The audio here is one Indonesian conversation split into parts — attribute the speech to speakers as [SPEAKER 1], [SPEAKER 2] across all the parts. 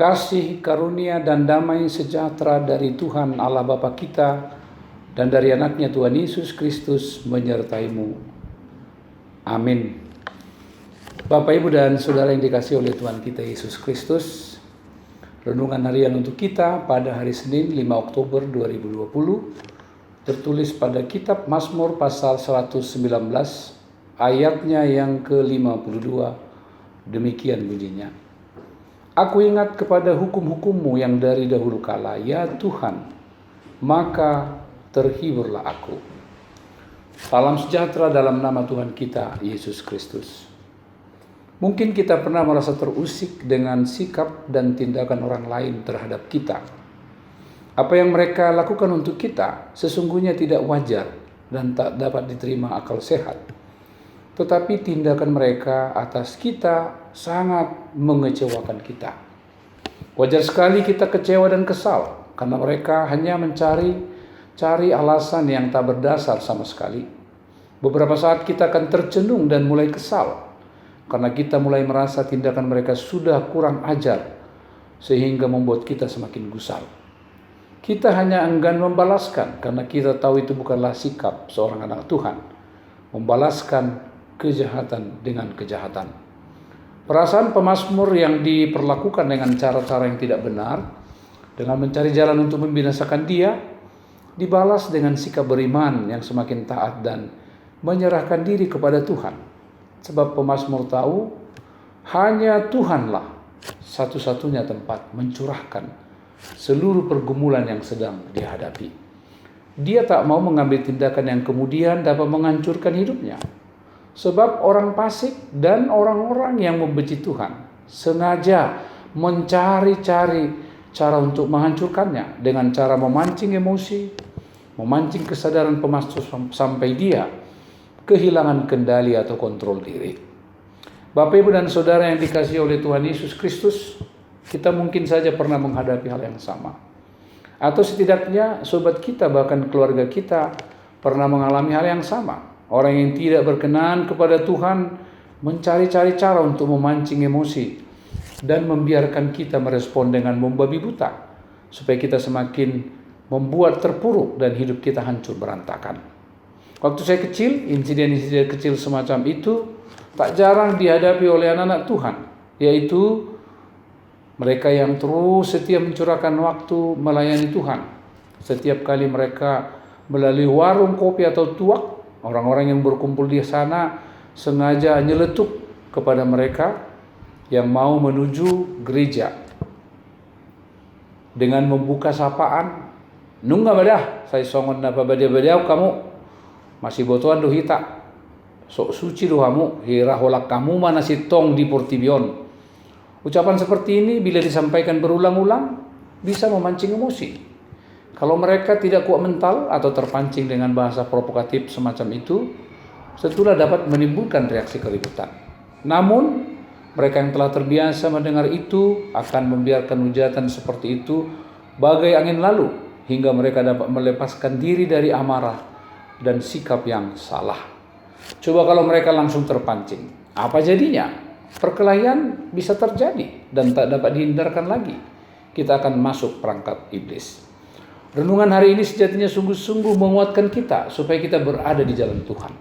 [SPEAKER 1] Kasih, karunia, dan damai sejahtera dari Tuhan Allah Bapa kita dan dari anaknya Tuhan Yesus Kristus menyertaimu. Amin. Bapak, Ibu, dan Saudara yang dikasihi oleh Tuhan kita Yesus Kristus, renungan harian untuk kita pada hari Senin 5 Oktober 2020 tertulis pada kitab Mazmur pasal 119 ayatnya yang ke-52. Demikian bunyinya. Aku ingat kepada hukum-hukum-Mu yang dari dahulu kala, ya Tuhan, maka terhiburlah aku. Salam sejahtera dalam nama Tuhan kita, Yesus Kristus. Mungkin kita pernah merasa terusik dengan sikap dan tindakan orang lain terhadap kita. Apa yang mereka lakukan untuk kita sesungguhnya tidak wajar dan tak dapat diterima akal sehat. Tetapi tindakan mereka atas kita sangat mengecewakan kita. Wajar sekali kita kecewa dan kesal karena mereka hanya mencari alasan yang tak berdasar sama sekali. Beberapa saat kita akan tercenung dan mulai kesal karena kita mulai merasa tindakan mereka sudah kurang ajar sehingga membuat kita semakin gusar. Kita hanya enggan membalaskan karena kita tahu itu bukanlah sikap seorang anak Tuhan, membalaskan kejahatan dengan kejahatan. Perasaan pemazmur yang diperlakukan dengan cara-cara yang tidak benar, dengan mencari jalan untuk membinasakan dia, dibalas dengan sikap beriman yang semakin taat dan menyerahkan diri kepada Tuhan. Sebab pemazmur tahu, hanya Tuhanlah satu-satunya tempat mencurahkan seluruh pergumulan yang sedang dihadapi. Dia tak mau mengambil tindakan yang kemudian dapat menghancurkan hidupnya. Sebab orang fasik dan orang-orang yang membenci Tuhan sengaja mencari-cari cara untuk menghancurkannya dengan cara memancing emosi, memancing kesadaran pemazmur sampai dia kehilangan kendali atau kontrol diri. Bapak, Ibu, dan Saudara yang dikasihi oleh Tuhan Yesus Kristus, kita mungkin saja pernah menghadapi hal yang sama. Atau setidaknya sobat kita bahkan keluarga kita pernah mengalami hal yang sama. Orang yang tidak berkenan kepada Tuhan mencari-cari cara untuk memancing emosi dan membiarkan kita merespon dengan membabi buta supaya kita semakin membuat terpuruk dan hidup kita hancur berantakan. Waktu saya kecil, insiden-insiden kecil semacam itu tak jarang dihadapi oleh anak-anak Tuhan, yaitu mereka yang terus setia mencurahkan waktu melayani Tuhan. Setiap kali mereka melalui warung kopi atau tuak, orang-orang yang berkumpul di sana sengaja nyeletuk kepada mereka yang mau menuju gereja dengan membuka sapaan. Nungga badah, saya songon napa badia-badiau kamu masih botoan dohita. Sok suci dohamu, hira holak kamu mana si tong di portibion. Ucapan seperti ini bila disampaikan berulang-ulang bisa memancing emosi. Kalau mereka tidak kuat mental atau terpancing dengan bahasa provokatif semacam itu, tentulah dapat menimbulkan reaksi keributan. Namun, mereka yang telah terbiasa mendengar itu akan membiarkan hujatan seperti itu bagai angin lalu hingga mereka dapat melepaskan diri dari amarah dan sikap yang salah. Coba kalau mereka langsung terpancing, apa jadinya? Perkelahian bisa terjadi dan tak dapat dihindarkan lagi. Kita akan masuk perangkap iblis. Renungan hari ini sejatinya sungguh-sungguh menguatkan kita supaya kita berada di jalan Tuhan.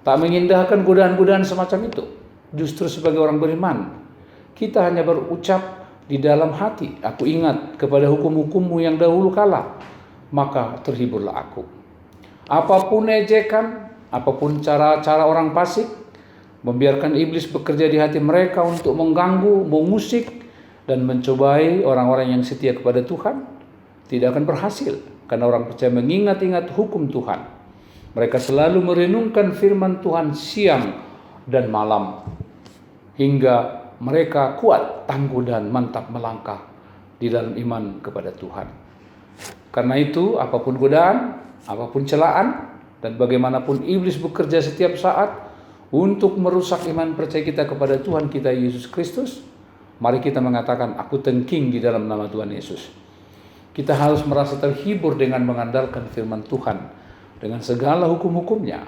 [SPEAKER 1] Tak mengindahkan godaan-godaan semacam itu. Justru sebagai orang beriman, kita hanya berucap di dalam hati, aku ingat kepada hukum-hukum-Mu yang dahulu kala, maka terhiburlah aku. Apapun ejekan, apapun cara-cara orang fasik, membiarkan iblis bekerja di hati mereka untuk mengganggu, mengusik, dan mencobai orang-orang yang setia kepada Tuhan, tidak akan berhasil karena orang percaya mengingat-ingat hukum Tuhan. Mereka selalu merenungkan firman Tuhan siang dan malam hingga mereka kuat, tangguh, dan mantap melangkah di dalam iman kepada Tuhan. Karena itu, apapun godaan, apapun celaan, dan bagaimanapun iblis bekerja setiap saat untuk merusak iman percaya kita kepada Tuhan kita Yesus Kristus, mari kita mengatakan, aku tengking di dalam nama Tuhan Yesus. Kita harus merasa terhibur dengan mengandalkan firman Tuhan dengan segala hukum-hukumnya,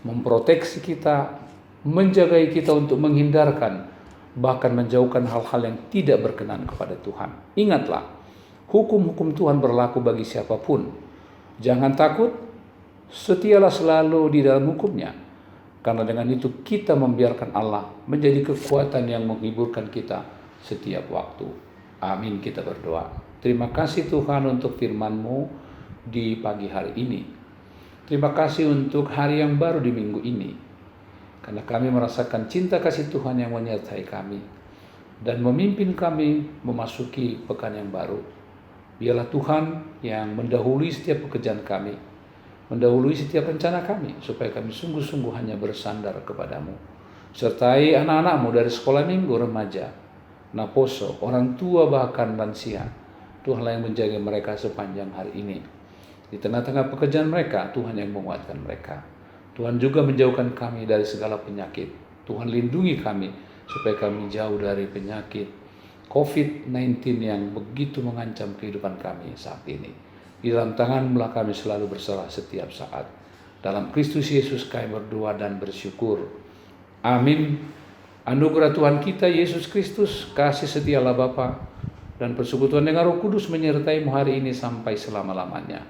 [SPEAKER 1] memproteksi kita, menjagai kita untuk menghindarkan bahkan menjauhkan hal-hal yang tidak berkenan kepada Tuhan. Ingatlah, hukum-hukum Tuhan berlaku bagi siapapun. Jangan takut, setialah selalu di dalam hukum-Nya, karena dengan itu kita membiarkan Allah menjadi kekuatan yang menghiburkan kita setiap waktu. Amin, kita berdoa. Terima kasih Tuhan untuk firman-Mu di pagi hari ini. Terima kasih untuk hari yang baru di minggu ini, karena kami merasakan cinta kasih Tuhan yang menyertai kami dan memimpin kami memasuki pekan yang baru. Biarlah Tuhan yang mendahului setiap pekerjaan kami, mendahului setiap rencana kami, supaya kami sungguh-sungguh hanya bersandar kepadamu. Sertai anak-anak-Mu dari sekolah minggu, remaja, naposo, orang tua bahkan lansia. Tuhanlah yang menjaga mereka sepanjang hari ini. Di tengah-tengah pekerjaan mereka, Tuhan yang menguatkan mereka. Tuhan juga menjauhkan kami dari segala penyakit. Tuhan lindungi kami supaya kami jauh dari penyakit COVID-19 yang begitu mengancam kehidupan kami saat ini. Di dalam tangan-Mu kami selalu berserah setiap saat. Dalam Kristus Yesus kami berdoa dan bersyukur. Amin. Anugerah Tuhan kita Yesus Kristus, kasih setia Allah Bapa, dan persekutuan dengan Roh Kudus menyertai-Mu hari ini sampai selama-lamanya.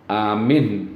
[SPEAKER 1] Amin.